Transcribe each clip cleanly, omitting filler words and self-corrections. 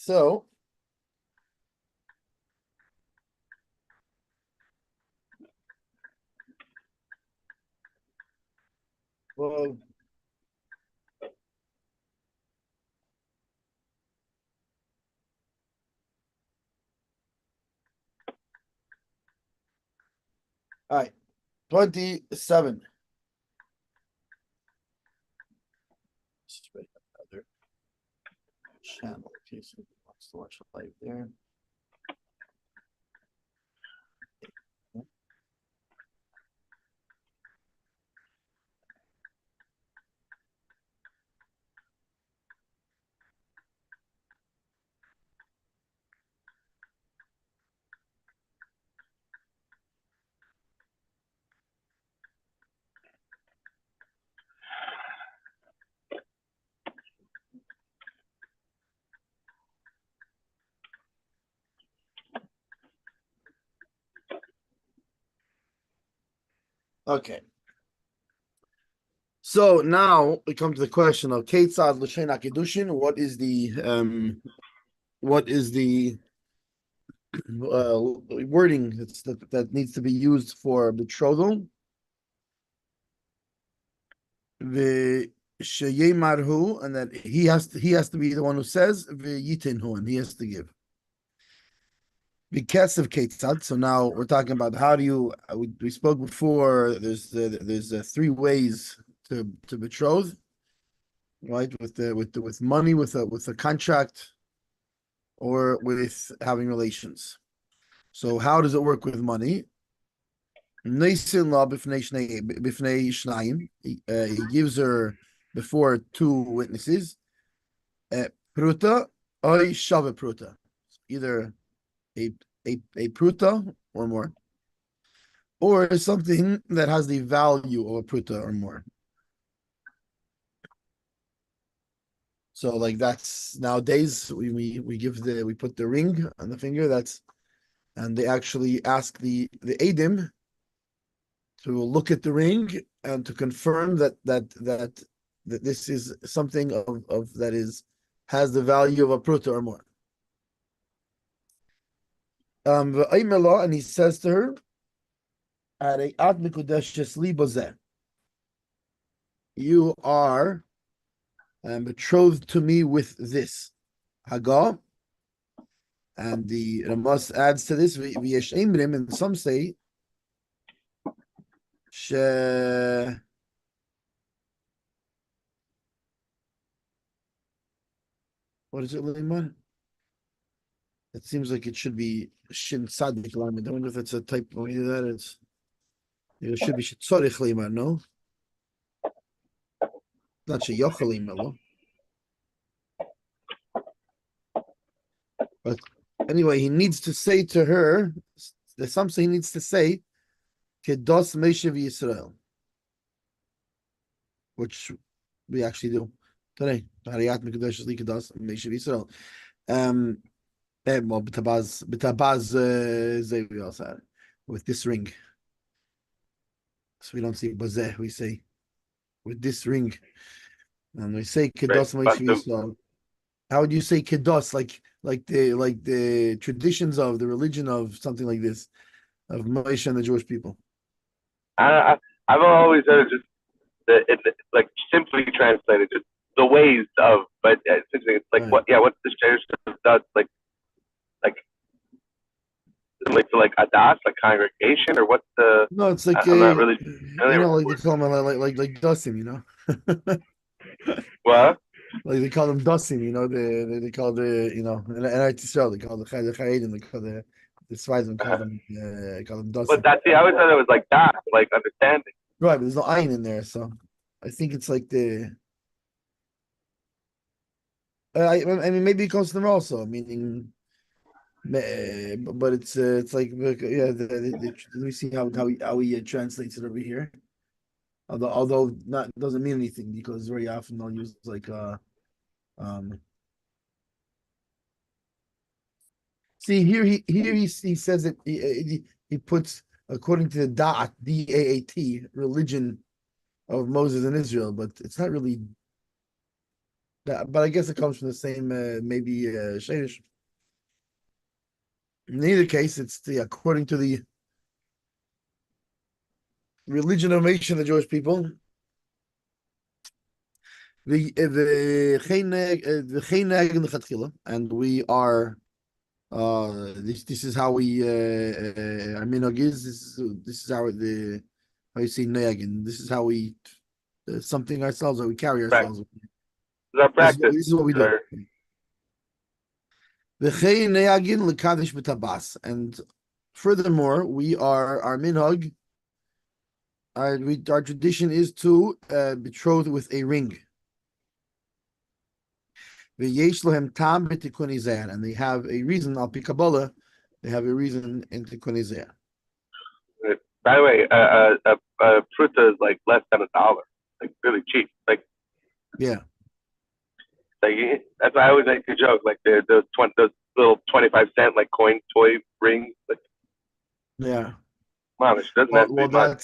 So, well, all right, 27. Just write another channel in case anyone wants to watch live there. Okay. So now we come to the question of Ketzad L'Shen HaKiddushin. What is the wording that needs to be used for betrothal? The Sheyemarhu, and that he has to be the one who says V'yitinhu, and he has to give. Because of Ketzad. So now we're talking about how do you? We spoke before. There's three ways to betroth, right? With money, with a contract, or with having relations. So how does it work with money? He gives her before two witnesses. Pruta or shava pruta, either a pruta or more, or something that has the value of a pruta or more. So like that's nowadays we put the ring on the finger, and they actually ask the Adim to look at the ring and to confirm that this is something of that has the value of a pruta or more. And he says to her, you are betrothed to me with this. Haga. And the Ramas adds to this, and some say, what is it, Liman? It seems like it should be Shin Sadik Lamed. I wonder if it's a typo. Either that it should be Shitzorich Liman, no? Not Sheyochalim, no? But anyway, he needs to say to her, there's something he needs to say, Kedos Meshav Yisrael, which we actually do today. Hariyat Mekadosh Kedos Meshav Yisrael. Well, B'tabaz we also had with this ring. So we don't say bazeh, we say with this ring. And we say Kedos Meshav Yisrael. How would you say Kedos? Like the traditions of the religion of something like this, of Moshe and the Jewish people. I've always heard just like simply translated, just the ways of, but essentially it's like right. What's the tradition of that, like to like adas, like congregation, or what's the? No, it's like I'm not really like they call them like dasim, What? Like they call them dasim, they call and Eretz Yisrael they call the Chayedim, they call the Svaizim call them dasim. But I always thought it was like that, like understanding. Right, but there's no ayin in there, so I think it's like the. I mean, maybe it comes to them also, meaning, but it's like let me see how he translates it over here. Although not doesn't mean anything because very often they'll use like see here he says that he puts according to the DAAT religion of Moses and Israel, but it's not really. But I guess it comes from the same, maybe Shadish. In either case, it's according to the religion of nation, the Jewish people. And we are. This is how we. I mean, this is how you say neagin. This is how we something ourselves, or we carry ourselves. This is our practice. This is what we do. And furthermore, we are our minhag. Our tradition is to betroth with a ring. And they have a reason. Al pi Kabbalah, they have a reason in Tikkun Izeh. By the way, a pruta is like less than $1, like really cheap. Like that's why I always make the joke, like those little 25-cent like coin toy rings. Like, mom, it doesn't have to be much.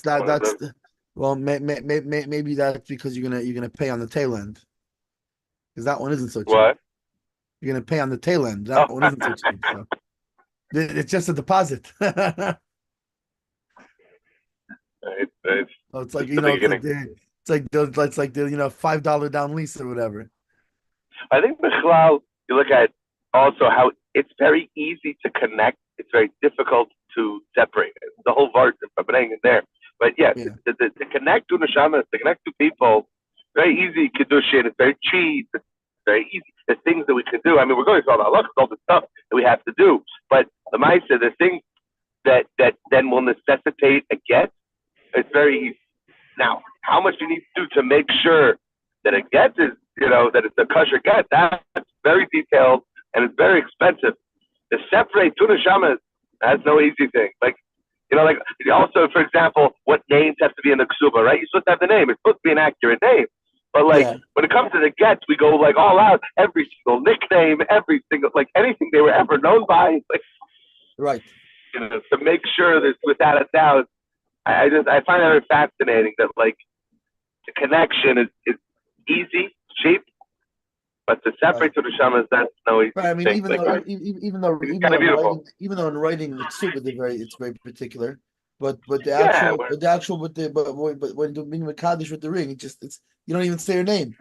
Maybe that's because you're gonna pay on the tail end, because that one isn't so cheap. What? You're gonna pay on the tail end. That one isn't so cheap. So. It's just a deposit. It's like it's like the $5 down lease or whatever. I think Bechlal, you look at also how it's very easy to connect. It's very difficult to separate it. The whole verse of in there. But to connect to neshamas, to connect to people, very easy kedushin. It's very cheap. It's very easy. There's things that we can do. I mean, we're going through all the stuff that we have to do. But the Maisa, the things that then will necessitate a get, it's very easy. Now, how much you need to do to make sure that a get is, that it's a kosher get, that's very detailed and it's very expensive. To separate two neshamas, that's no easy thing. Like also, for example, what names have to be in the ksuba, right? You're supposed to have the name. It's supposed to be an accurate name. But when it comes to the gets, we go like all out. Every single nickname, every single anything they were ever known by. Right. To make sure that without a doubt, I find that very fascinating that the connection is easy, cheap, but to separate to the shamas, that's no easy. Right. I mean, even though in writing the ksuba, it's very particular. But when doing Kaddish with the ring, it's you don't even say your name.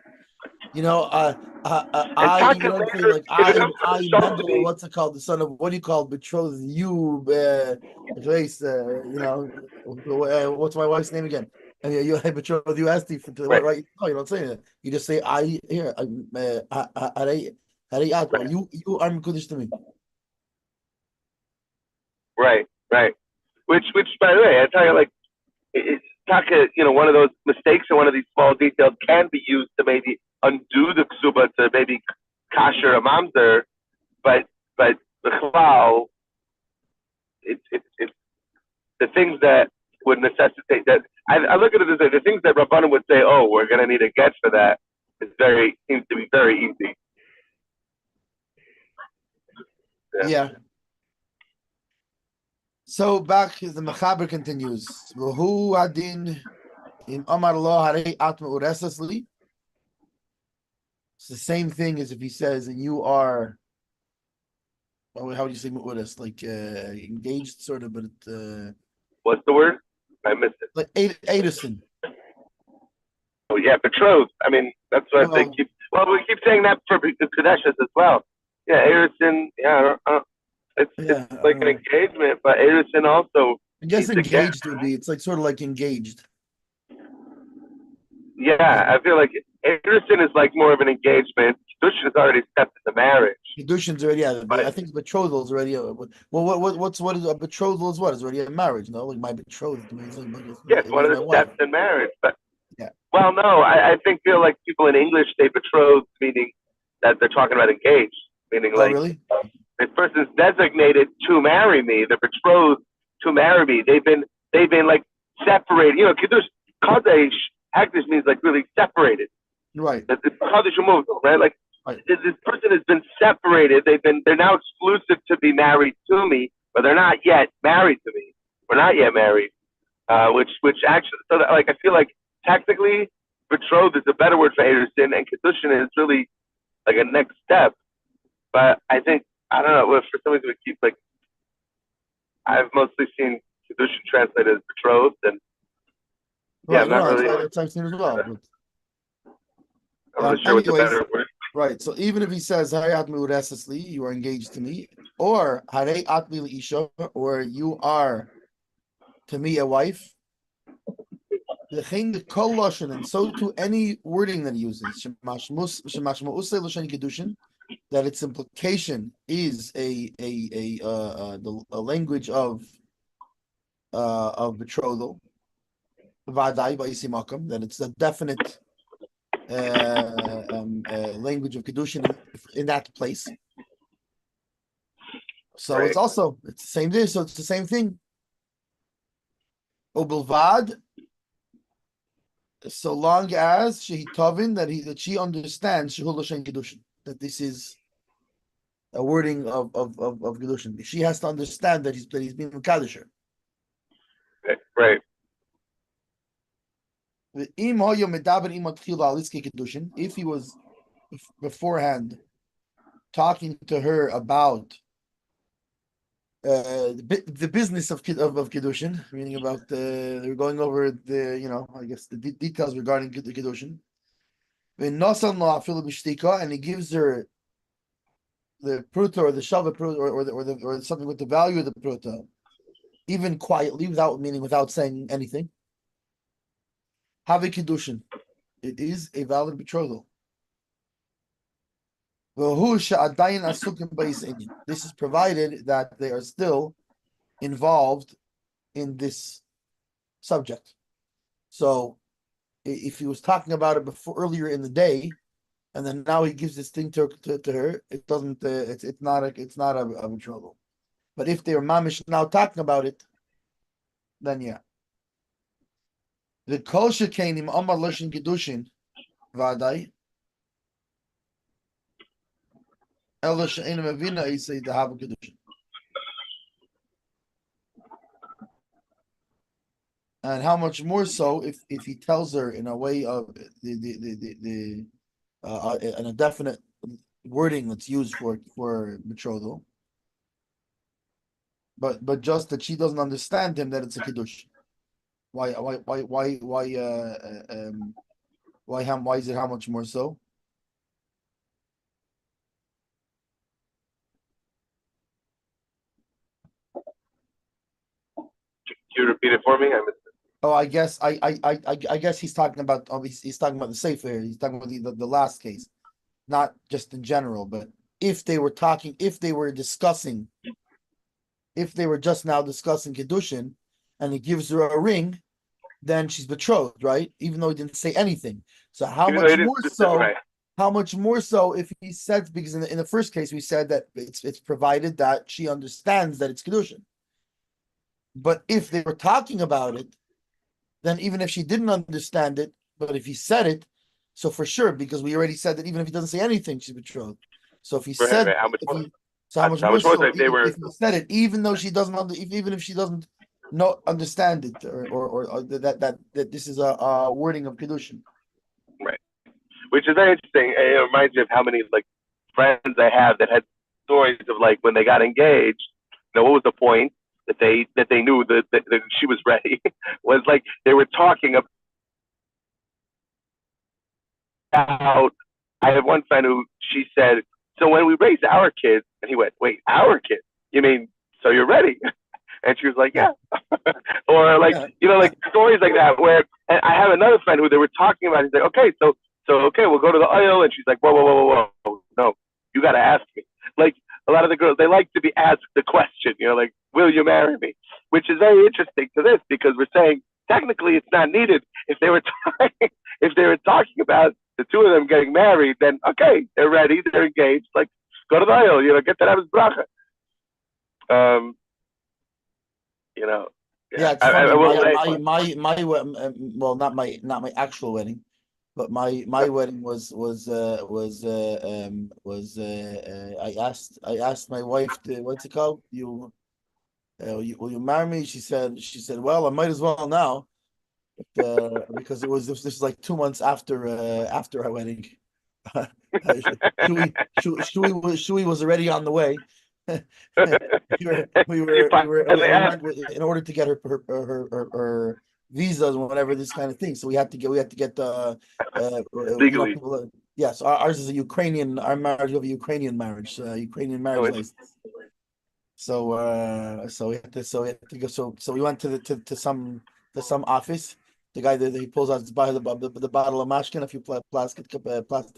You don't say I Mendel, or what's it called? The son of what do you call betrothed you? What's my wife's name again? And I betrothed you. Asked you right? No, you don't say that. You just say I here. You are Kaddish to me. Right. Which by the way, I tell you, it's taka, one of those mistakes in one of these small details can be used to maybe undo the ksuba to maybe kasher a mamzer, but the chlal, it's the things that would necessitate that. I look at it as the things that Rabbanim would say, oh, we're going to need a get for that. Seems to be very easy. Yeah. So back, the Mechaber continues. Who adin in Amar Lo Harei Atma Uresasli? It's the same thing as if he says, and you are. How would you say Mu'uras? Engaged, sort of, but what's the word? I missed it. Like Edison. Oh yeah, betrothed. I mean, that's what they keep. Well, we keep saying that for the Kadeshas as well. Yeah, Edison. Yeah. It's like an engagement, but Edison also. I guess engaged would be. It's sort of like engaged. Yeah, I feel like Edison is more of an engagement. Kedushin is already stepped into marriage. Kedushin's already, but I think betrothal is already. What is a betrothal? Is what is already a marriage? No, my betrothed means. Yes, one of the steps in marriage, but. Yeah. Well, no, I feel like people in English say betrothed, meaning that they're talking about engaged, meaning really? This person's designated to marry me. They're betrothed to marry me. They've been separated. Kiddush Kadesh Hagdish means really separated. Right. That this Kadesh removed, right? This person has been separated. They're now exclusive to be married to me, but they're not yet married to me. We're not yet married. Which actually, I feel like technically betrothed is a better word for Ederson, and Kiddushin is really like a next step. But I think I don't know. For some reason, we keep like I've mostly seen Kedushin translated as betrothed, and yeah, Right, I'm not really. that's I've seen as well. But I'm not sure what the anyways, better word. right. So even if he says "Hayat miuresesli," you are engaged to me, or "Harei atmi isha," or you are to me a wife. The chain the kol lashon, and so to any wording that he uses, that its implication is a language of betrothal. That it's a definite language of kedushin in that place. So Right. it's the same thing. So it's the same thing. Obelvad, so long as that she understands that this is a wording of kedushin. She has to understand that he's being mekadesher. Right. If he was beforehand talking to her about the business of kedushin, meaning about they're going over I guess the details regarding the kedushin. And he gives her the pruta or the shava pruta or something with the value of the pruta, even quietly, without saying anything. Have a kedushin. It is a valid betrothal. This is provided that they are still involved in this subject. So if he was talking about it earlier in the day, and then now he gives this thing to her, it doesn't. It's not a betrothal. But if they're mamish now talking about it, then yeah. The kol shekeinim amar loshin kedushin vaday. Ela she'enim avina isay to have a kedushin. And how much more so if he tells her in a way of in a definite wording that's used for betrothal, but just that she doesn't understand him that it's a kiddush. Why is it how much more so? Can you repeat it for me? I missed it. Oh, I guess he's talking about he's talking about the Sefer here. He's talking about the last case, not just in general, but if they were just now discussing Kedushin, and he gives her a ring, then she's betrothed, right? Even though he didn't say anything. So how much more so if he said, because in the first case we said that it's provided that she understands that it's Kedushin. But if they were talking about it, then even if she didn't understand it, but if he said it, so for sure, because we already said that even if he doesn't say anything, she's betrothed. So if he said, how much more if he said it, even though she doesn't, even if she doesn't understand it, or that this is a wording of kedushin, right? Which is very interesting. It reminds me of how many like friends I have that had stories of like when they got engaged. What was the point? That they knew that she was ready was like they were talking about. I have one friend who she said, "So when we raise our kids," and he went, "Wait, our kids? You mean so you're ready?" And she was like, "Yeah." Or like like stories like that. Where and I have another friend who they were talking about. He's like, "Okay, so okay, we'll go to the oil," and she's like, "Whoa, no, you got to ask me." Like a lot of the girls, they like to be asked the question, like, "Will you marry me?" Which is very interesting to this because we're saying technically it's not needed. If they were talking about the two of them getting married, then okay, they're ready, they're engaged. Like, go to the oil, get that out of his bracha. Yeah, it's funny. Well, not my actual wedding, but my wedding was I asked my wife what's it called? Will you marry me? She said, well, I might as well now, because this is like 2 months after our wedding. Shui was already on the way. we went in order to get her visas and whatever, this kind of thing. So we had to get legally. Yes, ours is a Ukrainian. Our marriage of a Ukrainian marriage, Ukrainian marriage license. So we had to go. So we went to some office. The guy that he pulls out the bottle of mashkin, a few plastic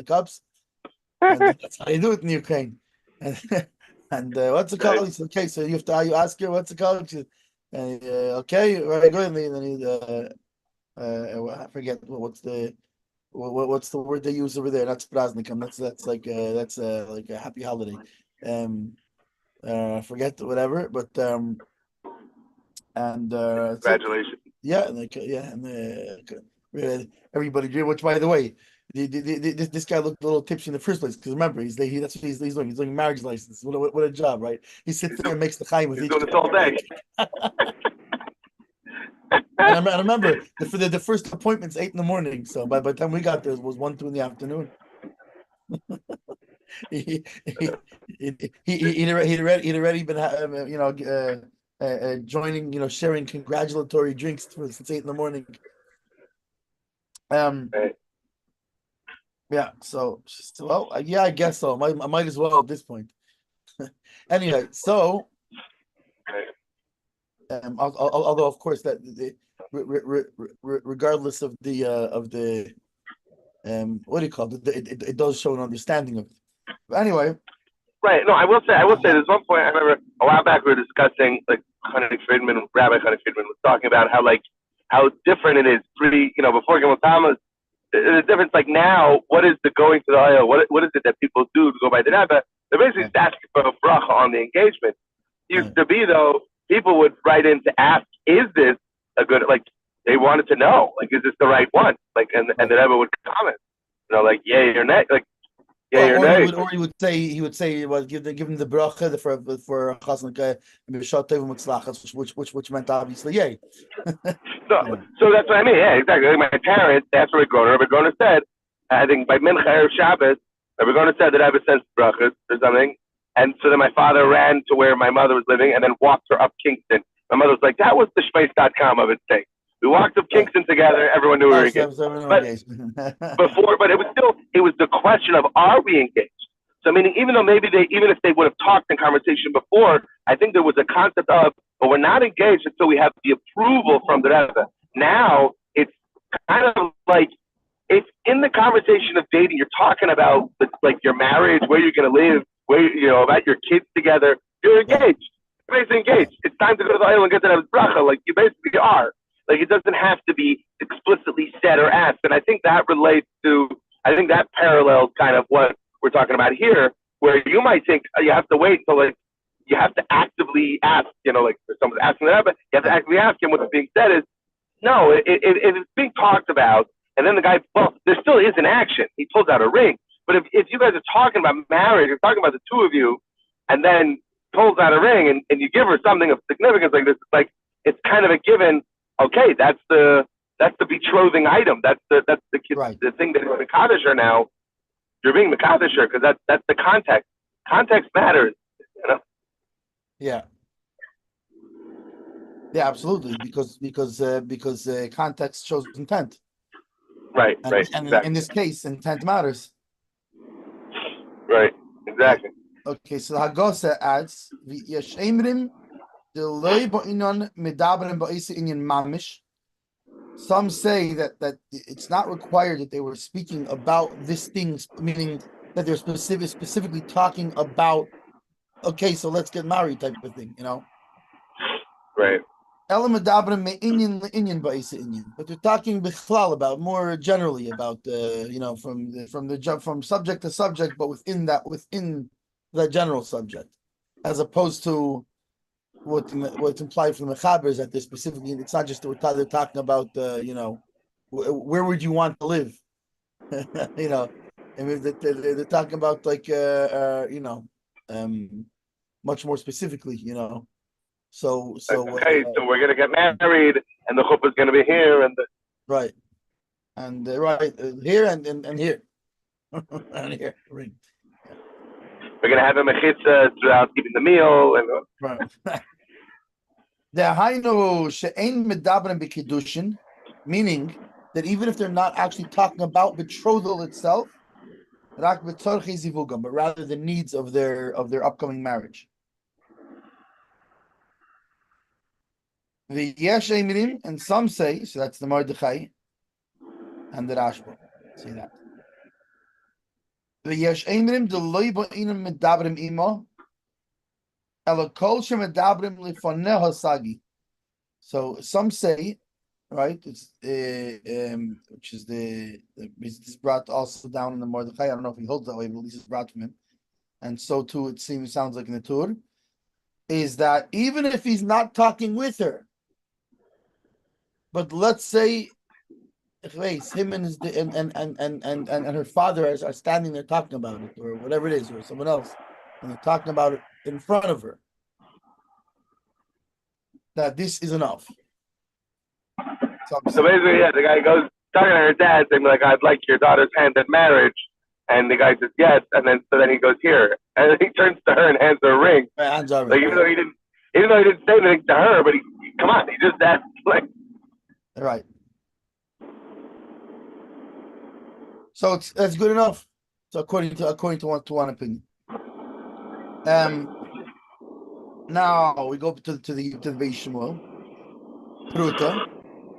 cups, and that's how you do it in Ukraine. And what's it called? He said, okay, so you ask her what's it called. She, okay, very good. And then I forget what's the word they use over there. That's praznikum. That's like a happy holiday. Forget whatever, but congratulations. Everybody did. Which, by the way, this guy looked a little tipsy in the first place, because remember, that's what he's doing. He's doing marriage license. What a job, right? He sits there and makes the chaim with each. He's doing this all day. And I remember the first appointment's 8 a.m. So by the time we got there, it was 1, 2 in the afternoon. He'd already been joining, sharing congratulatory drinks since 8 a.m. Right. Yeah, so well, yeah, I guess so. I might as well at this point. Anyway, so although of course that regardless of the what do you call it? It does show an understanding of it. But anyway. Right. No, I will say there's one point I remember a while back we were discussing, like Rabbi Friedman was talking about how different it is before Gimel Tammuz. The difference, like now, what is the going to the oil? What is it that people do to go by the Rebbe? They're basically just asking for a bracha on the engagement. Used to be, though, people would write in to ask, is this a good, they wanted to know, is this the right one? And the Rebbe would comment, like, yay or nay, or he would say, well, give him the bracha for chasna which meant obviously yay. So that's what I mean. Yeah, exactly. Like my parents, that's what Rebbe Groner said. I think by Mincha or Shabbos, Rebbe Groner said that Rebbe sent brachas or something, and so then my father ran to where my mother was living and then walked her up Kingston. My mother was like, "That was the Schmeiss.com of its thing." We walked up Kingston together. Everyone knew we were engaged. But it was the question of, are we engaged? So meaning, even if they would have talked in conversation before, I think there was a concept of, but we're not engaged until we have the approval from the Rebbe. Now it's kind of like it's in the conversation of dating. You're talking about your marriage, where you're going to live, about your kids together. You're engaged. You're basically engaged. It's time to go to the island and get to Rebbe's bracha. You basically are. It doesn't have to be explicitly said or asked. And I think that parallels kind of what we're talking about here, where you might think you have to wait until you have to actively ask, if someone's asking the Rebbe, you have to actively ask him. What's being said is, no, it's being talked about, and then the guy, well, there still is an action. He pulls out a ring. But if you guys are talking about marriage, you're talking about the two of you, and then pulls out a ring and you give her something of significance like this, it's kind of a given. Okay, that's the betrothing item. That's the right. The thing that is Mekadesher now. You're being Mekadesher because that's the context. Context matters, Yeah. Yeah, absolutely. Because context shows intent. Right. And exactly. in this case, intent matters. Right. Exactly. Okay, so Hagosa adds Yeshemrim. Some say that it's not required that they were speaking about this thing, meaning that they're specifically talking about, okay, so let's get married type of thing, Right. But they're talking about more generally about from subject to subject, but within that general subject, as opposed to what's implied from the Chaber is that they're specifically, it's not just that they're talking about where would you want to live, I mean they're talking about much more specifically, so okay, so we're gonna get married and the chuppah is gonna be here and right, and right here and here. Around here, ring. We're gonna have a mechitza throughout eating the meal, and The hainu she'ein medabrim b'kiddushin, meaning that even if they're not actually talking about betrothal itself, rak b'tzorchei zivugam, but rather the needs of their upcoming marriage. The yesh emirim, and some say, so that's the Mordechai and the Rashba. See that. The yesh emirim the loy ba'inam medabrim imo. So some say, right? It's which is this brought also down in the Mordechai. I don't know if he holds that way, but at least it's brought from him. And so too, it sounds like in the Tur, is that even if he's not talking with her, but let's say him and his and her father are standing there talking about it, or whatever it is, or someone else, and they're talking about it in front of her, that this is enough. So basically, yeah, the guy goes talking to her dad, saying like, "I'd like your daughter's hand in marriage," and the guy says yes, and then he goes here, and then he turns to her and hands her a ring. Hands her like even though he didn't say anything to her, but he come on, he just asked like. Right. So that's good enough. So according to one opinion. Now we go to the Beis Shmuel. Pruta,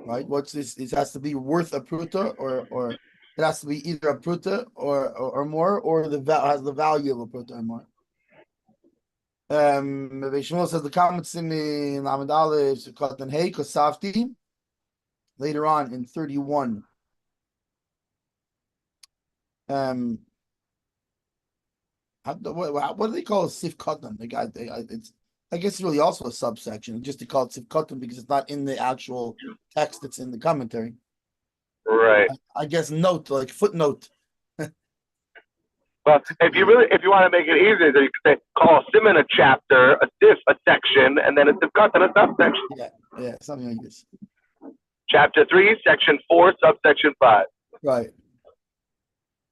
right? What's this? It has to be worth a pruta, or it has to be either a pruta or more, or has the value of a pruta or more. Beis Shmuel says the comments in the Lamed Aleph Sukkot Hey Kosafti. Later on in 31. What do they call a sif katan? I guess it's really also a subsection. Just to call it sif katan because it's not in the actual text; it's in the commentary. Right. I guess note, like footnote. Well, if you want to make it easier, you could say call a siman a chapter, a sif a section, and then a sif katan a subsection. Yeah, something like this. Chapter 3, section 4, subsection 5. Right.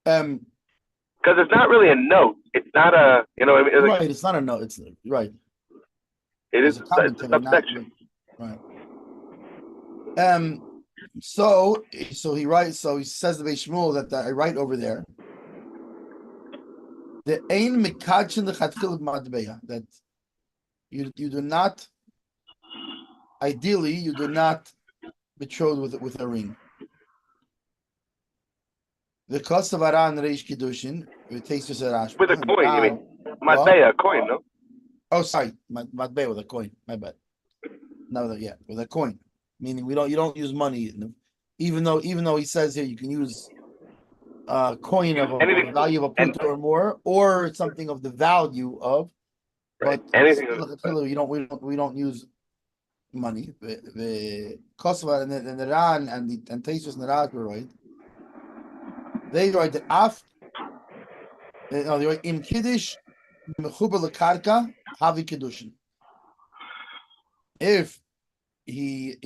Because it's not really a note. It's not a, right, it's not a note. It's right. It's a subsection. Right. So he writes. So he says to Beis Shmuel that I write over there. The ein mikadchen the chatchil madbeya, that you do not. Ideally, you do not betrothed with a ring. The cost of Aran Reish Kiddushin, it takes us a with a coin, you mean? Matbeya, a coin, no? Oh, sorry, Matbeya with a coin. My bad. No, with a coin, meaning you don't use money. Even though he says here you can use a coin of a value of a punta or more, or something of the value of. Right. But anything we don't use money. The Kosovo and the Ran and Taisus and the Raz were right. They write the af. No, they write in Kiddush mechuber lekarka havi kiddushin. If he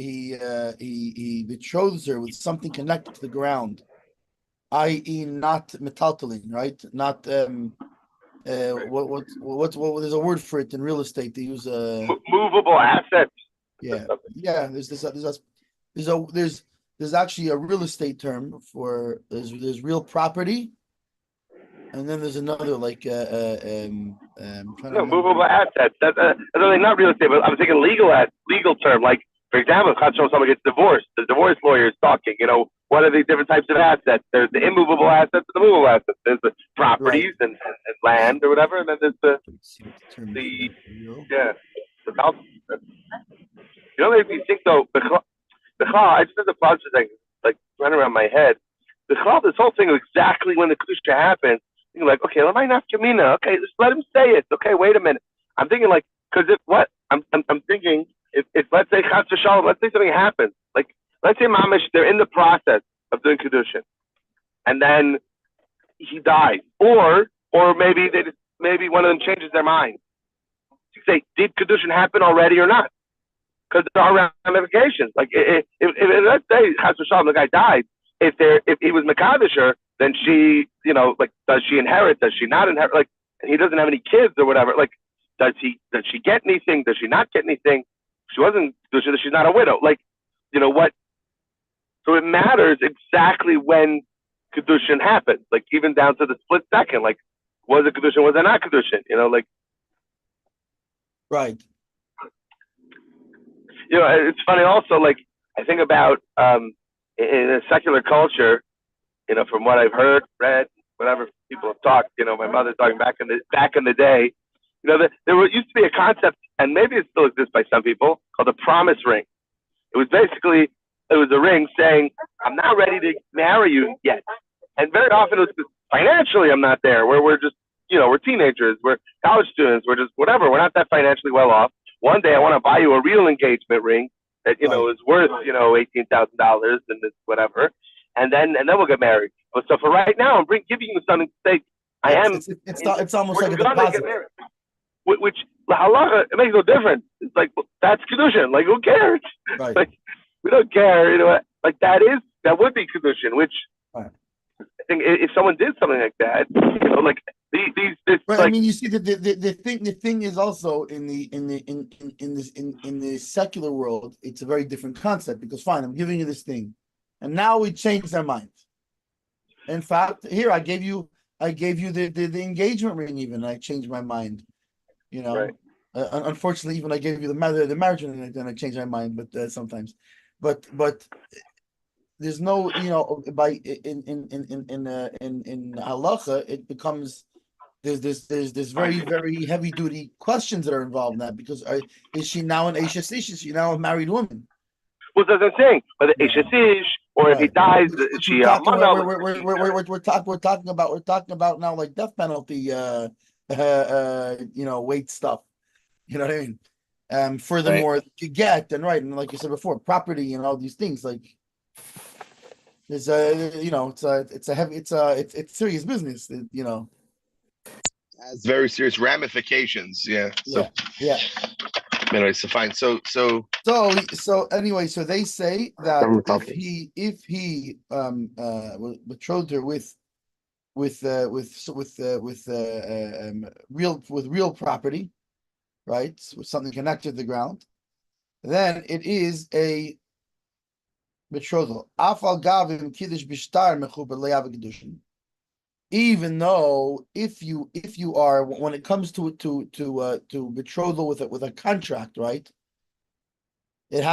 betroths her with something connected to the ground, i.e., not metaltalin, right? Not what there's a word for it in real estate. They use movable assets. Yeah. There's actually a real estate term for there's real property, and then there's another like movable assets. That's really not real estate, but I'm thinking legal term. Like for example, if someone gets divorced, the divorce lawyer is talking. What are the different types of assets? There's the immovable assets and the movable assets. There's the properties and land or whatever, and then there's the house. If you think though, I just have the thoughts like running around my head. This whole thing exactly when the kedusha happens, you're like, okay, let me not Kamina. Okay, just let him say it. Okay, wait a minute. I'm thinking like, because I'm thinking if let's say Chas v'Shalom, let's say something happens, like let's say Mamish, they're in the process of doing kedusha, and then he dies, or maybe maybe one of them changes their mind. You say, did kedusha happen already or not? Because there are ramifications. Like if let's say Chas v'Shalom, the guy died, if he was Makadisher, then she, like, does she inherit? Does she not inherit? Like, and he doesn't have any kids or whatever. Like, does she get anything? Does she not get anything? She wasn't, she's not a widow. Like, what? So it matters exactly when Kedushin happens, like even down to the split second. Like, was it Kedushin? Was it not Kedushin? Like. Right. It's funny also, like, I think about in a secular culture, from what I've heard, read, whatever people have talked, my mother talking back in the day, there used to be a concept, and maybe it still exists by some people, called the promise ring. It was basically, a ring saying, I'm not ready to marry you yet. And very often it was because financially I'm not there, where we're just, we're teenagers, we're college students, we're just whatever, we're not that financially well off. One day I want to buy you a real engagement ring that, is worth, $18,000 and this whatever. And then we'll get married. So for right now, I'm giving you something to say, it's almost like a deposit. Which, halacha, it makes no difference. It's like, well, that's Kedushin. Like, who cares? Right. Like, we don't care, like that would be Kedushin, which right. I think if someone did something like that, like this. Right. Like, I mean, you see, the thing is also in the secular world, it's a very different concept because fine, I'm giving you this thing, and now we change their mind. In fact, here I gave you the engagement ring. Even I changed my mind. Right. Unfortunately, even I gave you the marriage ring, and then I changed my mind. But sometimes, but there's no, by in halacha, it becomes there's very, very heavy duty questions that are involved in that because is she now an Isha Ish? Is she now a married woman? Well, that's what I'm saying. Whether Isha Ish or if he dies, is she a mana? We're talking about now like death penalty, weight stuff. You know what I mean? Furthermore, right. you get and like you said before, property and all these things like. There's it's serious business, Has very serious ramifications. Yeah. So yeah. Anyway, so fine. So anyway, so they say that if he betrothed her with real property, right, with something connected to the ground, then it is a betrothal. Even though if you are, when it comes to betrothal with a contract, right? It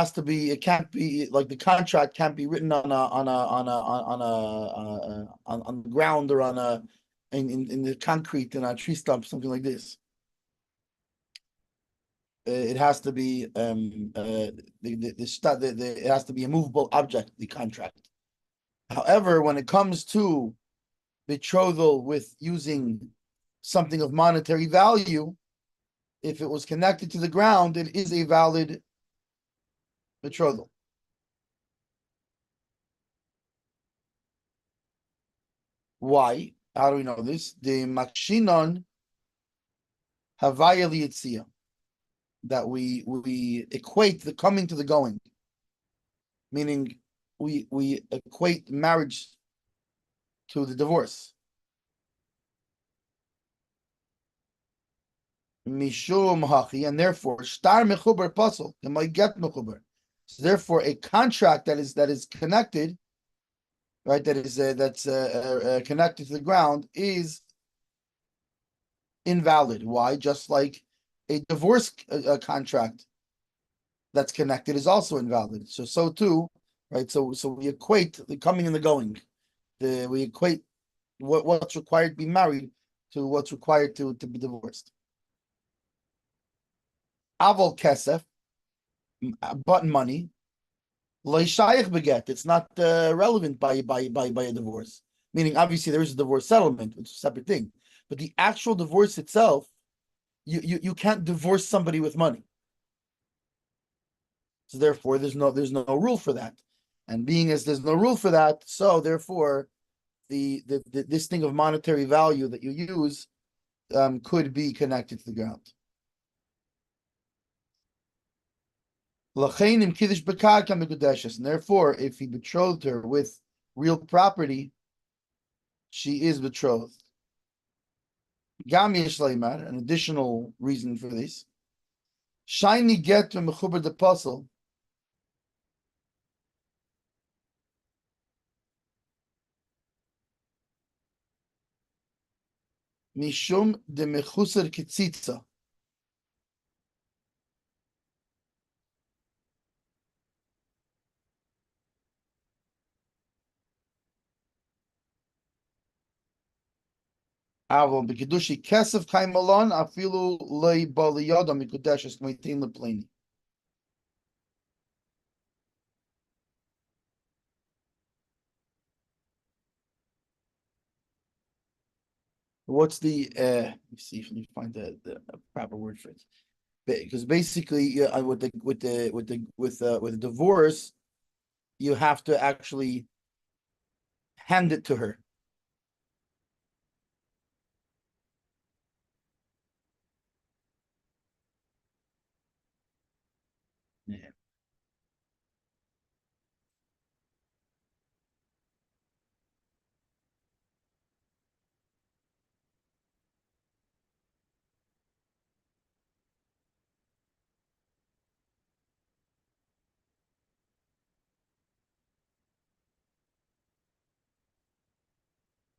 can't be like the contract can't be written on the ground or in the concrete in a tree stump, something like this. It has to be it has to be a movable object, the contract. However, when it comes to betrothal with using something of monetary value, if it was connected to the ground, it is a valid betrothal. Why? How do we know this? The makshinon havaya liyitzia, that we equate the coming to the going, meaning we equate marriage to the divorce. Mishum hachi, and therefore shtar mechuber puzzle, it might get mechuber. So therefore, a contract that is connected, right, that's connected to the ground is invalid. Why? Just like a divorce contract that's connected is also invalid. So too, right? So we equate the coming and the going. We equate what's required to be married to what's required to be divorced. Aval kesef, but money, leishayich beget. It's not relevant by a divorce. Meaning, obviously, there is a divorce settlement, which is a separate thing. But the actual divorce itself, you can't divorce somebody with money. So therefore, there's no rule for that. And being as there's no rule for that, so therefore, this thing of monetary value that you use could be connected to the ground. And therefore, if he betrothed her with real property, she is betrothed. Gam yesh leimar, an additional reason for this. Shiny get to mechuber the puzzle. Mishum de mechuser kitzitza. Avon b'kedushi kesef kaimalon afilu lei bali yodam mikudeshes meitin lepleni. What's the let me see if you find the proper word for it. Because basically, with the divorce, you have to actually hand it to her. Yeah.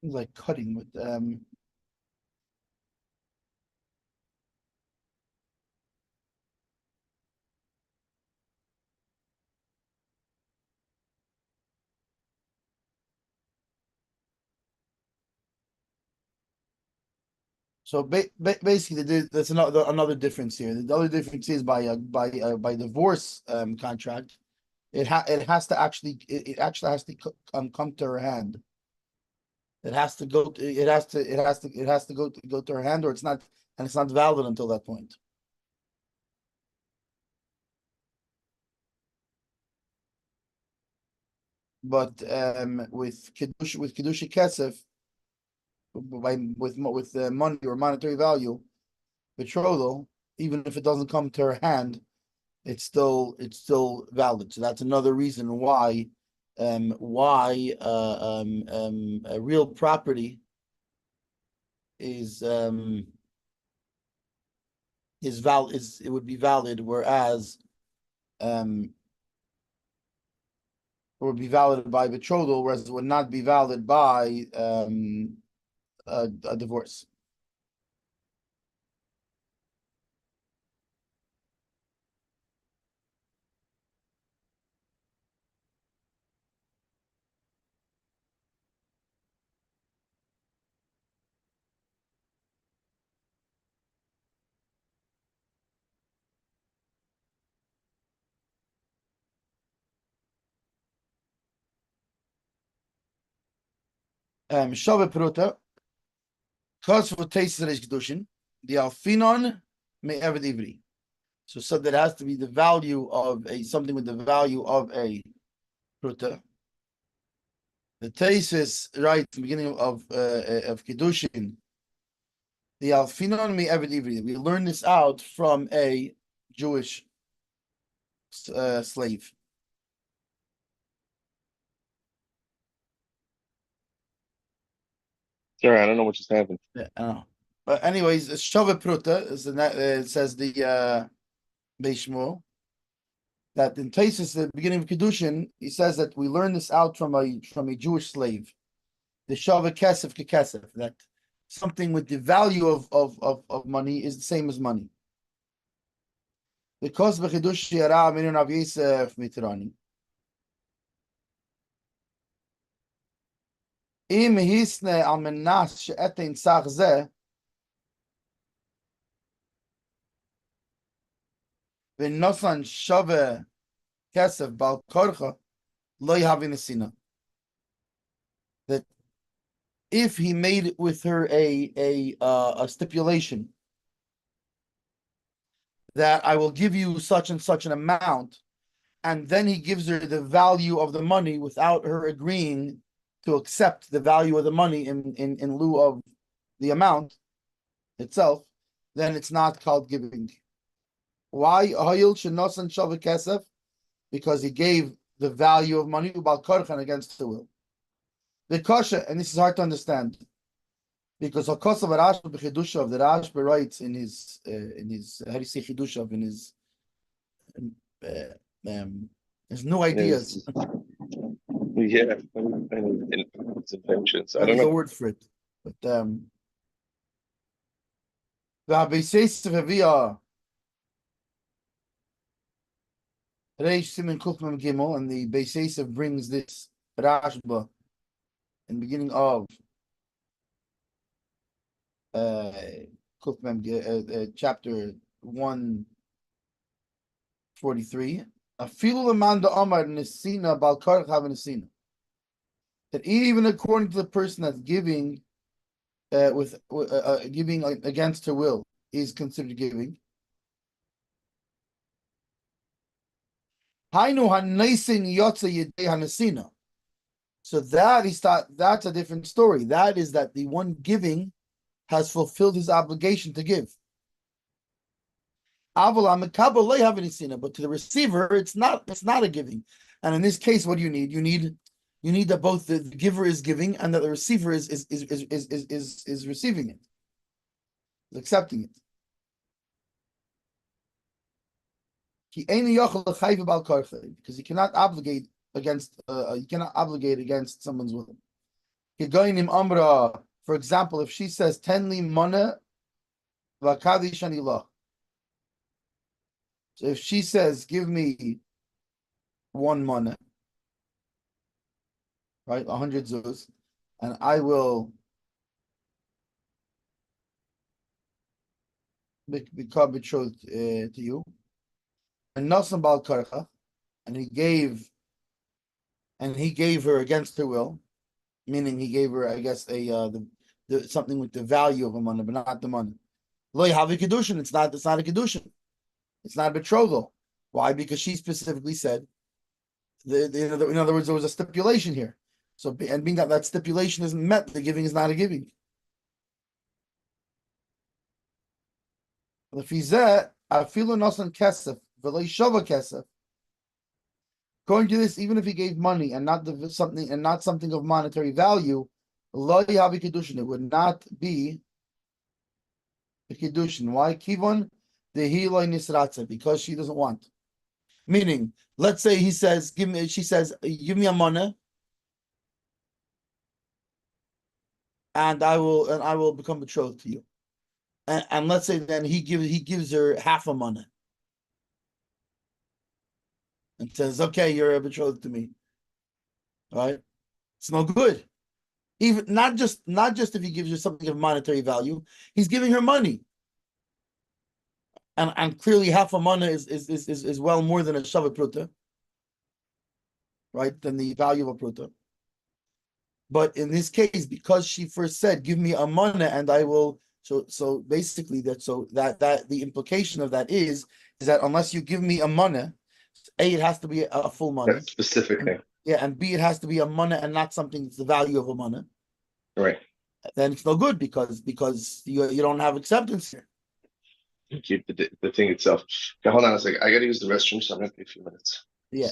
It's like cutting with So basically, there's another difference here. The other difference is by divorce contract, it has to actually has to come to her hand. It has to go. It has to go to her hand, or it's not, and it's not valid until that point. But with kiddushi kesef, with money or monetary value, betrothal, even if it doesn't come to her hand, it's still valid. So that's another reason why a real property is valid, it would be valid, whereas it would be valid by betrothal, whereas it would not be valid by a divorce. Shove Pruta, cause for taste of Kedushin, the Alfinon may ever ivri. So that has to be the value of something with the value of a Pruta. The taste is right the beginning of Kedushin. The Alfinon may ever ivri. We learn this out from a Jewish slave. Sorry, I don't know what just happened. Yeah, but anyways, Shove Pruta is it says the Beishmo that in Taisus, the beginning of Kedushin, he says that we learn this out from a Jewish slave. The Shove Kesef Kekesef, that something with the value of money is the same as money. Because Bechidush Yara Minun Av Yosef Mitrani. Im Hisne Al Menas She'etein Sach Zeh V'nosan Shove Kesef Bal Korcha Lo Yahavin Esina. That if he made with her a stipulation that I will give you such and such an amount, and then he gives her the value of the money without her agreeing to accept the value of the money in lieu of the amount itself, then it's not called giving. Why? Because he gave the value of money against the will. The kasha, and this is hard to understand, because Hakosav Rashba b'Chidushav, the Rashba writes in his how do you say Chidushav, in his new ideas. Yeah, and its inventions. I don't There's a know. word for it, but the Beiseis Vavia Reish Simen Kufmam Gimel, and the Beiseis brings this Rashba in the beginning of chapter 143. Afilu Amanda Amar Nesina Balkar Havanasina. That even according to the person that's giving giving against her will is considered giving. Hainu Hanaisin Yotza Yedei Hanasina. So that's a different story. That is that the one giving has fulfilled his obligation to give. But to the receiver, it's not a giving. And in this case, what do you need? You need that both the giver is giving and that the receiver is receiving it, is accepting it. Because he cannot obligate against someone's will. For example, if she says tenli mana v'kadish anilah. So if she says, give me 1 mana, right, 100 zuz, and I will become betrothed to you, and Nasan Bal Karcha, and he gave her against her will, meaning he gave her, I guess, something with the value of a mana, but not the money. Lo yahavi kedushin. It's not a kedushin. It's not a betrothal. Why? Because she specifically said, in other words, there was a stipulation here. So, and being that stipulation isn't met, the giving is not a giving. According to this, even if he gave money and not something of monetary value, it would not be a kedushin. Why? Kivon dehiloy nisratze, because she doesn't want. Meaning, let's say she says, give me a money, and I will become betrothed to you. And let's say then he gives her half a money and says, okay, you're betrothed to me. All right? It's no good. Even not just if he gives her something of monetary value, he's giving her money. And clearly half a money is well more than a shavat pruta, right? Than the value of a pruta. But in this case, because she first said, give me a money and I will. So basically that the implication of that is that unless you give me a money, A, it has to be a full money. That specific thing. Yeah, and B, it has to be a money and not something that's the value of a money. Right. Then it's no good because you don't have acceptance here. Keep the thing itself. Okay, hold on a second. I gotta use the restroom, so I'm gonna be a few minutes. Yeah.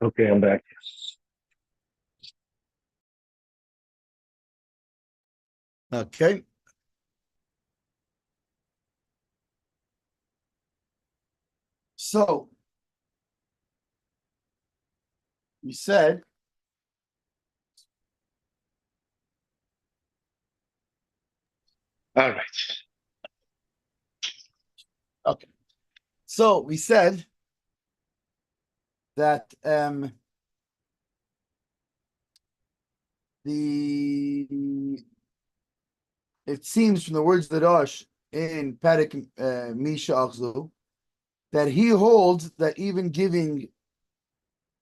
Okay, I'm back. Okay. So we said All right. okay. So we said that it seems from the words of the Rosh in Perek Misha Achzu that he holds that even giving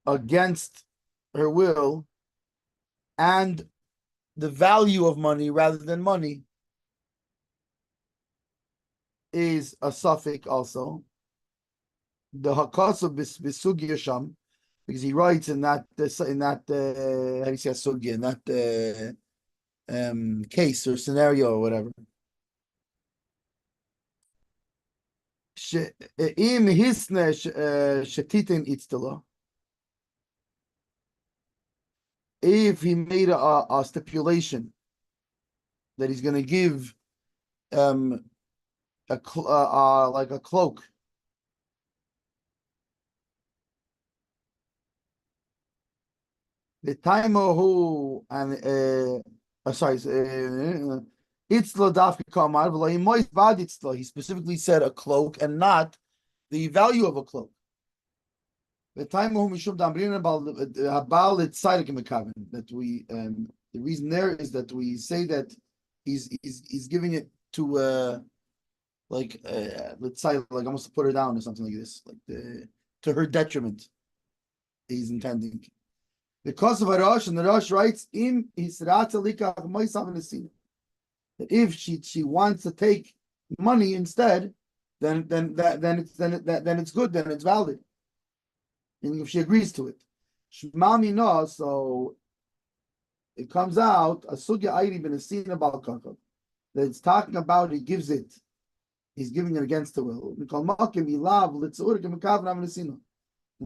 against her will and the value of money rather than money is a suffix also. The Hakasa Bisugya Sham, because he writes in that how do you say sugya, in that case or scenario or whatever. Im hisne shetitin itztala. If he made a stipulation that he's going to give like a cloak, the time who and sorry, itzla daf kamar v'lo imois bad itzla. He specifically said a cloak and not the value of a cloak. The time who mishum damrin about it's that we the reason there is that we say that he's giving it to let's say like almost to put her down or something like this, like to her detriment. He's intending because of Aruch, and the Rosh writes im that if she wants to take money instead, then it's good, then it's valid. And if she agrees to it, so it comes out a sugya ayri ben esina balkakov that it's talking about. He gives it, he's giving it against the will.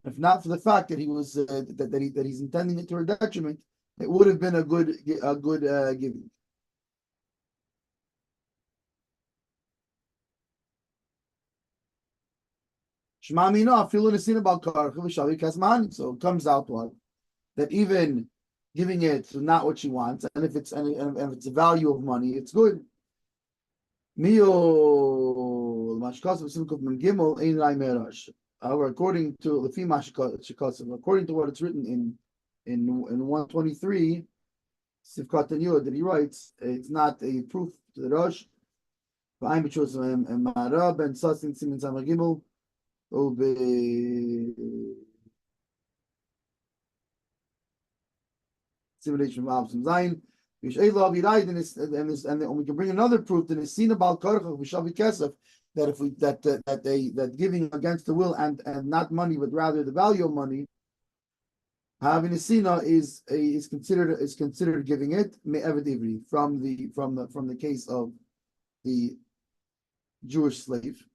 If not for the fact that he was that he's intending it to her detriment, it would have been a good giving. So it comes out what? That even giving it to not what she wants, and if it's a value of money, it's good. According to what it's written in 123, Sivkat and Yodah that he writes, it's not a proof to the Rosh. Simulation of Avsim Zayin. And we can bring another proof that is seen about Karchach V'Shavi Kesef, that if we that giving against the will and not money but rather the value of money, having a sina is considered giving it me'eved ivri from the case of the Jewish slave.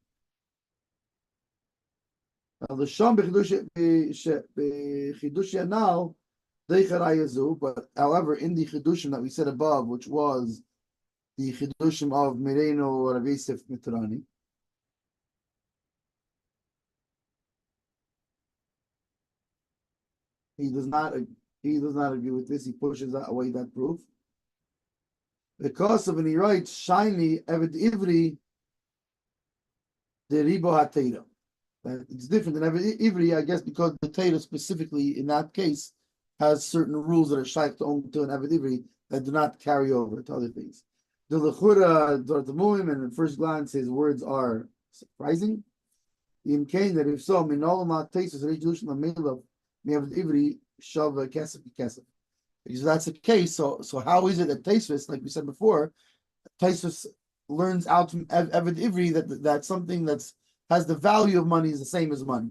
The Sham b'chidushia now. But however, in the chidushim that we said above, which was the chidushim of Mireno Rav Yosef Mitrani, he does not agree with this. He pushes away that proof because of when he writes shiny eved ivri the ribo hatera. It's different than eved ivri, I guess, because the Torah specifically in that case has certain rules that are shliach to an eved ivri that do not carry over to other things. The lechura dortamuim, and at first glance his words are surprising. In Cain that if so, minolama tesis resolution of meilav me'eved ivri shava kesef kesef. Because if that's the case, so how is it that Tosfos, like we said before, Tosfos learns out from eved ivri that something has the value of money is the same as money?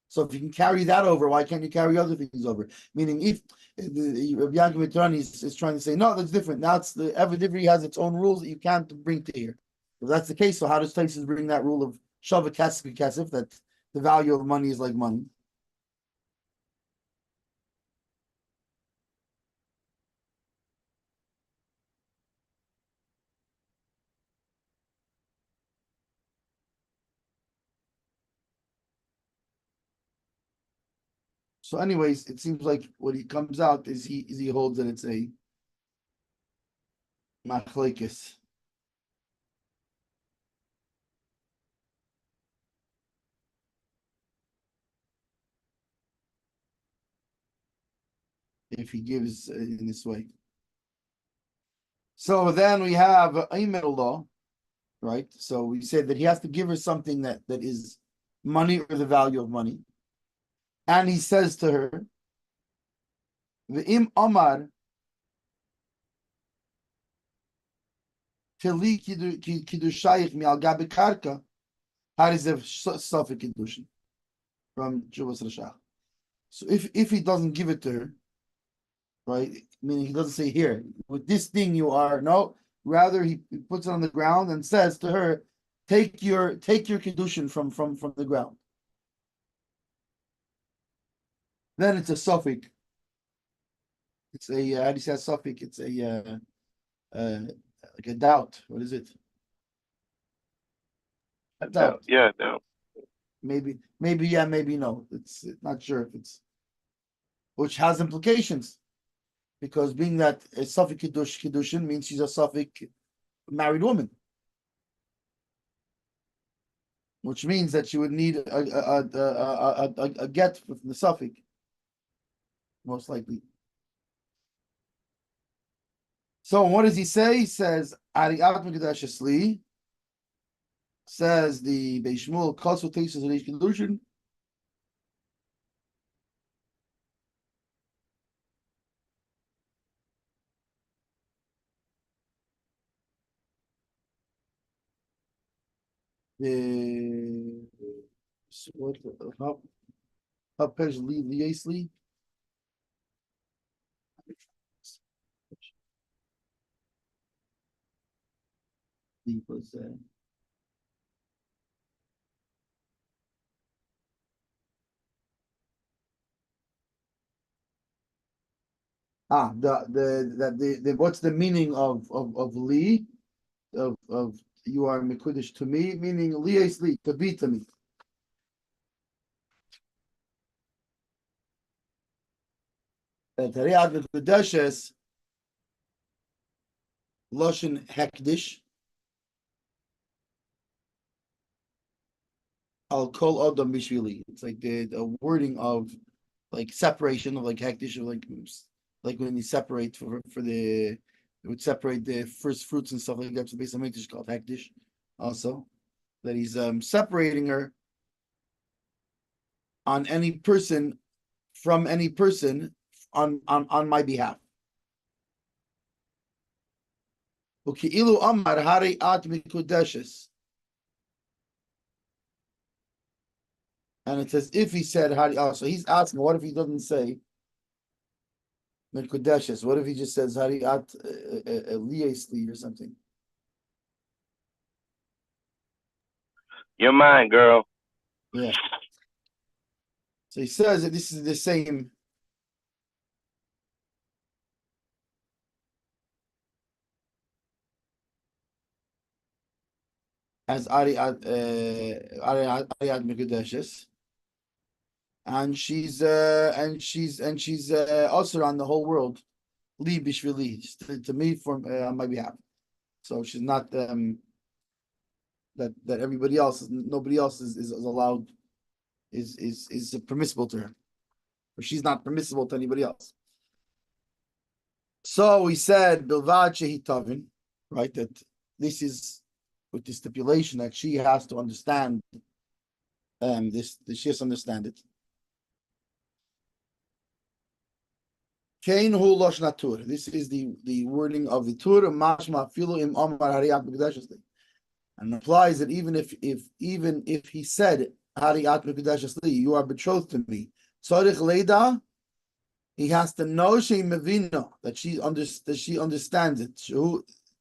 So if you can carry that over, why can't you carry other things over? Meaning, if Rabbi Yaakov Mitrani is trying to say, no, that's different. Now it's the Eved Ivri has its own rules that you can't bring to here. If that's the case, so how does Tosfos bring that rule of Shava Kesef Kesef, that the value of money is like money? So, anyways, it seems like what he comes out is he holds that it's a machlekes. If he gives in this way. So then we have a law, right? So we said that he has to give her something that is money or the value of money. And he says to her, V'im Omar Tili Kidushayich Mi Al Gabi Karka, Harizev Safik Kiddushin from Chuvas Rashach. So if he doesn't give it to her, right? Meaning he doesn't say, here, with this thing you are, no, rather he puts it on the ground and says to her, take your Kiddushin from the ground. Then it's a suffix. It's a how do you say a suffix? It's a like a doubt. What is it? A doubt. Yeah, no. Maybe yeah, maybe no. It's not sure if it's, which has implications, because being that a suffix kiddushin means she's a suffix married woman, which means that she would need a get from the suffix, most likely. So what does he say? He says, Ariat Mekadesh Esli, says the Beishmul, consultations of the Kiddushin. How page Liasli? Was the what's the meaning of li of you are mekudesh to me, meaning li is li, to be to me. Tariad mekudeshes loshen hekdish al kol adam bishvili. It's like the wording of like separation of like hekdish, of like when you separate for the, it would separate the first fruits and stuff like that. So based on English called hekdish, also that he's separating her on any person from any person on my behalf. Uki'ilu amar hari at mikudeshes. And it says if he said hari, so he's asking, what if he doesn't say mikudeshes? What if he just says hari at liesli or something? You're mine, girl. Yeah. So he says that this is the same as Ariad Mekudeshes, and she's also on the whole world, Li Bishvili, to me from on my behalf. So she's not that everybody else, nobody else is allowed, is permissible to her, or she's not permissible to anybody else. So we said Bilvad Shehitavin, right? That this is with the stipulation that she has to understand this she has to understand it. Kain hu losh natur. This is the wording of the tur mashma filu im amar hariyat mekudeshes, and applies that even if he said hariyat mekudeshes, you are betrothed to me, tzarich leida, he has to know she mevina, that she understands it.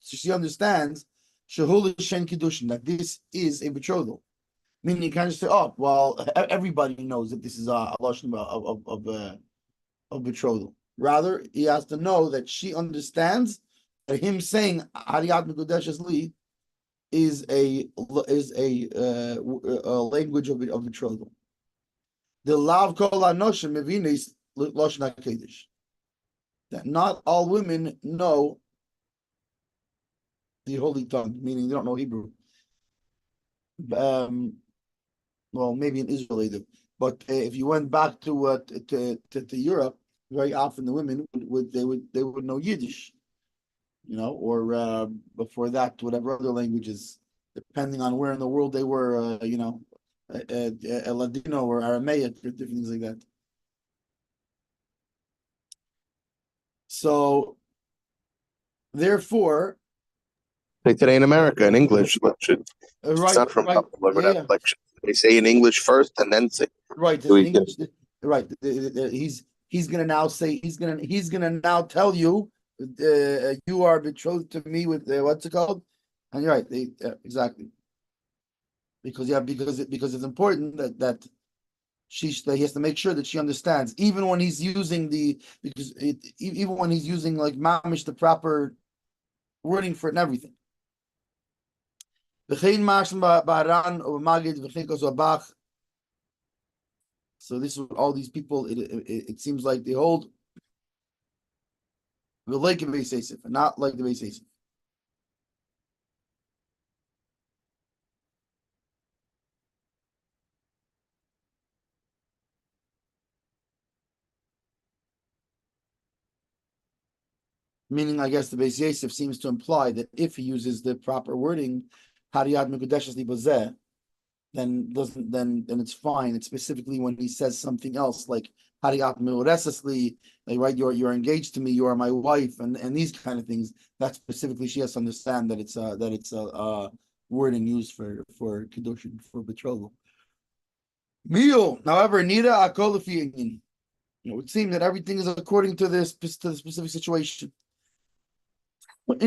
She understands shehul shen kiddushin, that this is a betrothal. Meaning you can't just say, oh, well, everybody knows that this is a lashon of betrothal. Rather, he has to know that she understands that him saying Hariyat Mekudeshes Li is a language of betrothal. The lav kol anoshim mevinis lashon hakodesh. That not all women know the holy tongue, meaning they don't know Hebrew. Well, maybe in Israel they do, but if you went back to Europe, very often the women would know Yiddish, or before that, whatever other languages, depending on where in the world they were, Ladino or Aramaic or different things like that. So, therefore, Like today in America, in English, it's right, not from right, yeah. Like they say in English first and then say. Right, So English, right. He's gonna now say he's gonna now tell you, you are betrothed to me with what's it called? And you're right, exactly. Because it's important that he has to make sure that she understands, even when he's using even when he's using like mamish the proper wording for it and everything. So this is what all these people. It seems like they hold the like of Beis Yosef, and not like the Beis Yosef. Meaning, I guess the Beis Yosef seems to imply that if he uses the proper wording, Hariyat Mekudeshes Li Bazeh, then it's fine. It's specifically when he says something else like Hariyat Meureses Li, like right, you're engaged to me, you are my wife, and these kind of things. That specifically she has to understand that it's a wording used for kedushin, for betrothal. Meal, however, Nida Akol Lefi Inyan. It would seem that everything is according to the specific situation. If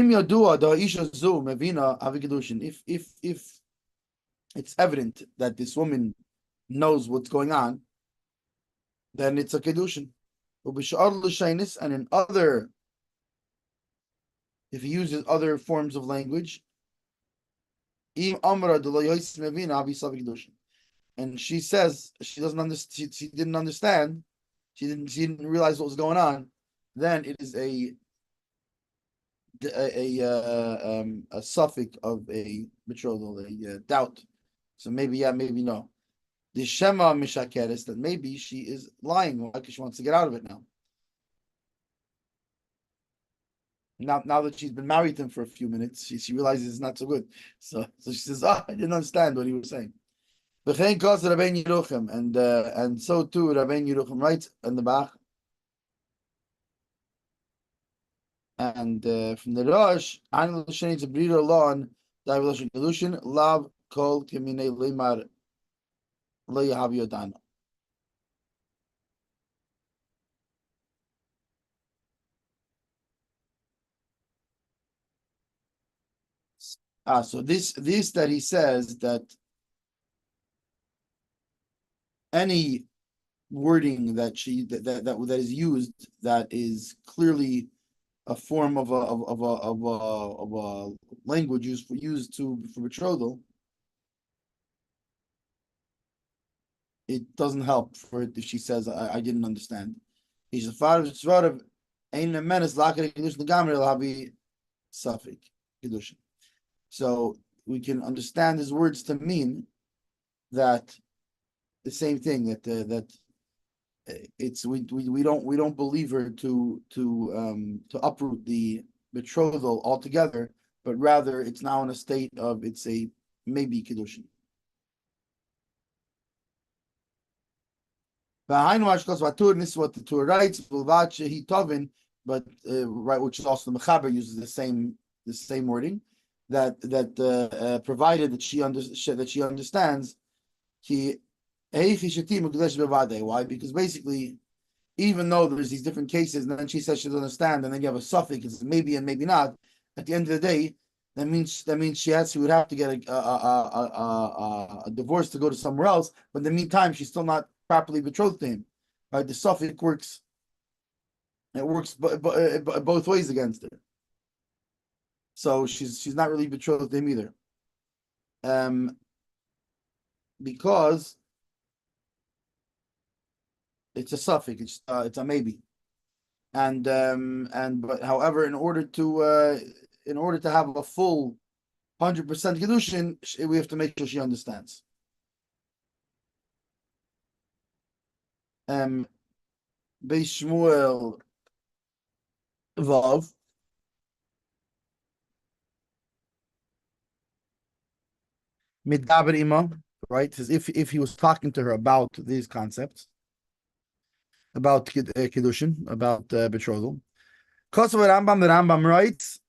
it's evident that this woman knows what's going on, then it's a kedushin. And in other, if he uses other forms of language, and she says she doesn't understand, she didn't understand, she didn't realize what was going on, then it is a suffix of a betrothal, a doubt. So maybe yeah, maybe no. The Shema Mishakeres, that maybe she is lying because she wants to get out of it now. Now that she's been married to him for a few minutes, she realizes it's not so good. So she says, I didn't understand what he was saying. And so too Rabbein Yerucham writes in the back. And from the Rosh, Anil Shani to breeder law on Divolution Illusion, Lav Kol Kimine Limar Leyahav Yodana. So this that he says that any wording that is used that is clearly a form of a language used for betrothal, it doesn't help for it if she says I didn't understand. He's a father of ain't a menace lackey kedushin the gamer will be suffix kedushin. So we can understand his words to mean that the same thing, that it's we don't believe her to uproot the betrothal altogether, but rather it's now in a state of it's a maybe kedushin. This is what the Torah writes, but right, which is also the Mechaber uses the same wording, that provided that she understands. Why? Because basically, even though there's these different cases, and then she says she doesn't understand, and then you have a suffix, it's maybe and maybe not. At the end of the day, that means she would have to get a divorce to go to somewhere else. But in the meantime, she's still not properly betrothed to him. Right? The suffix works. It works both ways against her. So she's not really betrothed to him either. Because It's a suffix. It's a maybe. But however, in order to have a full 100% kedushin, we have to make sure she understands. Beis Shmuel Vav. Midaber ima, right? Says if he was talking to her about these concepts, about kedushin, about betrothal. Kosovo Rambam, the Rambam writes.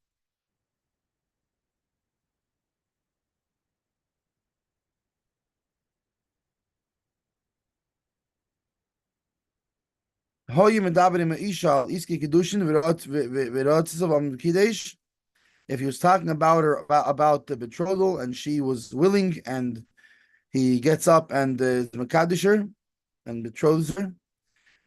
If he was talking about her about the betrothal and she was willing, and he gets up and mekadosh her and betroths her,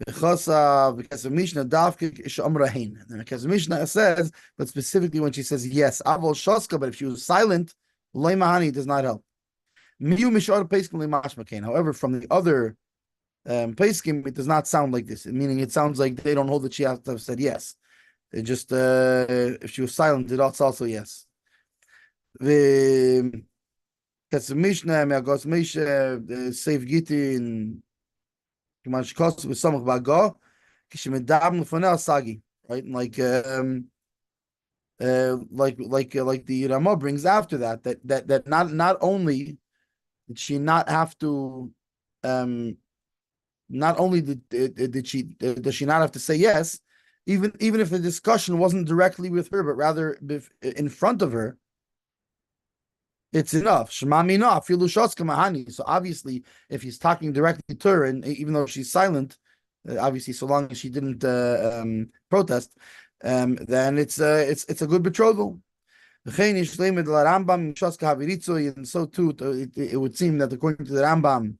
because of Mishnah because Mishnah says, but specifically when she says yes, avol shoska, but if she was silent, loy mahani does not help. However, from the other Peskim, it does not sound like this. Meaning, it sounds like they don't hold that she has to have said yes. It just if she was silent, it's also yes. The Mishnah me'agos Mishnah Seif Gitin Kimashkos with Samach Baga Kishmedam Lefonel Sagi, right? Like the Ramah brings after that not only did she not have to not only does she not have to say yes, even if the discussion wasn't directly with her, but rather in front of her, it's enough. Shema mina filu shotzka mahani. So obviously, if he's talking directly to her, and even though she's silent, obviously, so long as she didn't protest, then it's a good betrothal. And so too, it would seem that according to the Rambam,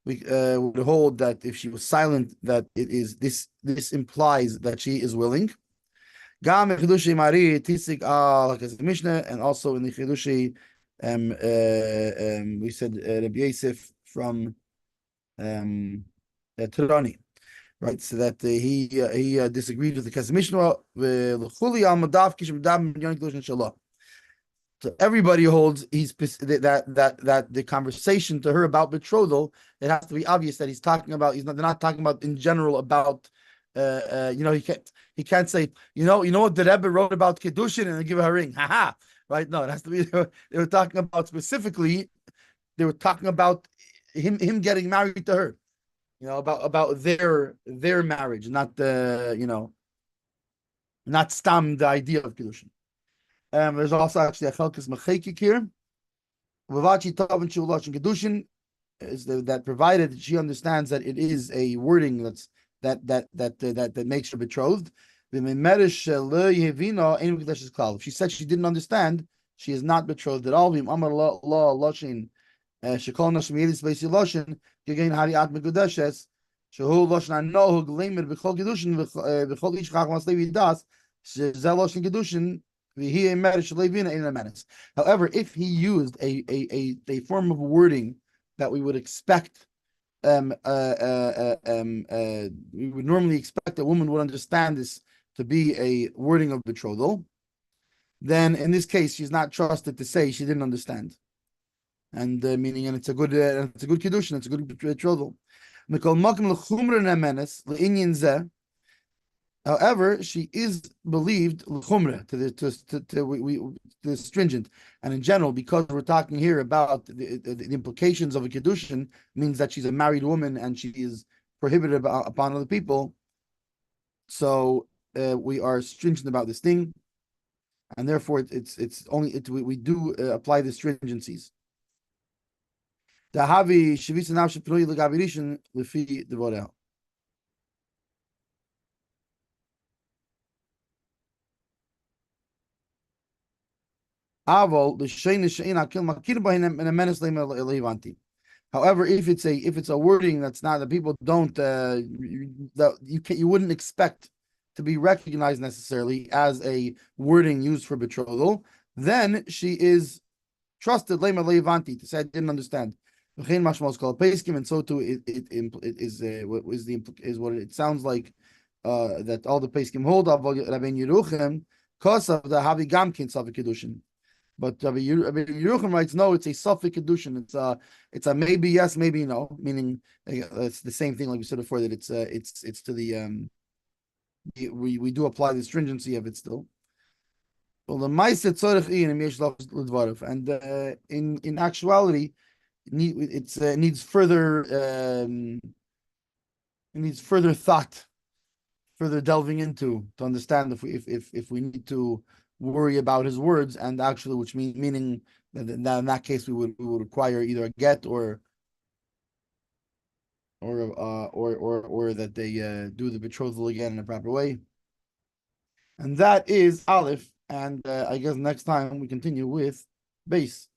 we would hold that if she was silent, that it is this implies that she is willing. Gam Chidushi Mari Tisik like as the Mishnah, and also in the Chidushi, we said Rabbi Yosef from Tirani, right? So that he disagreed with the Mishnah. So everybody holds that the conversation to her about betrothal, it has to be obvious that he's talking about. They're not talking about in general about. He can't say you know what the Rebbe wrote about kedushin and give her a ring, haha, right? No, it has to be. They were talking about specifically. They were talking about him getting married to her, about their marriage, not not stam the idea of kedushin. There's also actually a chelkas mechekik here. Vavachi tov and shulchan kedushin is that provided that she understands that it is a wording that makes her betrothed. If she said she didn't understand, she is not betrothed at all. However, if he used a form of wording that we would expect, we would normally expect a woman would understand this to be a wording of betrothal, then in this case she's not trusted to say she didn't understand, and meaning, and it's a good kedushin, it's a good betrothal. However, she is believed to the stringent, and in general, because we're talking here about the implications of a kedushin, means that she's a married woman and she is prohibited upon other people. So we are stringent about this thing, and therefore we do apply the stringencies. However, if it's a wording that's not, that people don't that you wouldn't expect to be recognized necessarily as a wording used for betrothal, then she is trusted lema levanti to say I didn't understand. And so too it is what it sounds like, that all the Peskim hold of Rabbi Yeruchem because of the Havi Gamkin Safek Kedushin. But Rabbi Yeruchem writes, no, it's a Safek Kedushin. It's a maybe yes, maybe no, meaning it's the same thing like we said before, that it's to the we do apply the stringency of it still. Well, the Ma'aseh tzorich and in actuality, it needs further thought, further delving into to understand if we need to worry about his words, and actually, which meaning that in that case we would require either a get or that they do the betrothal again in a proper way, and that is Aleph. And I guess next time we continue with base.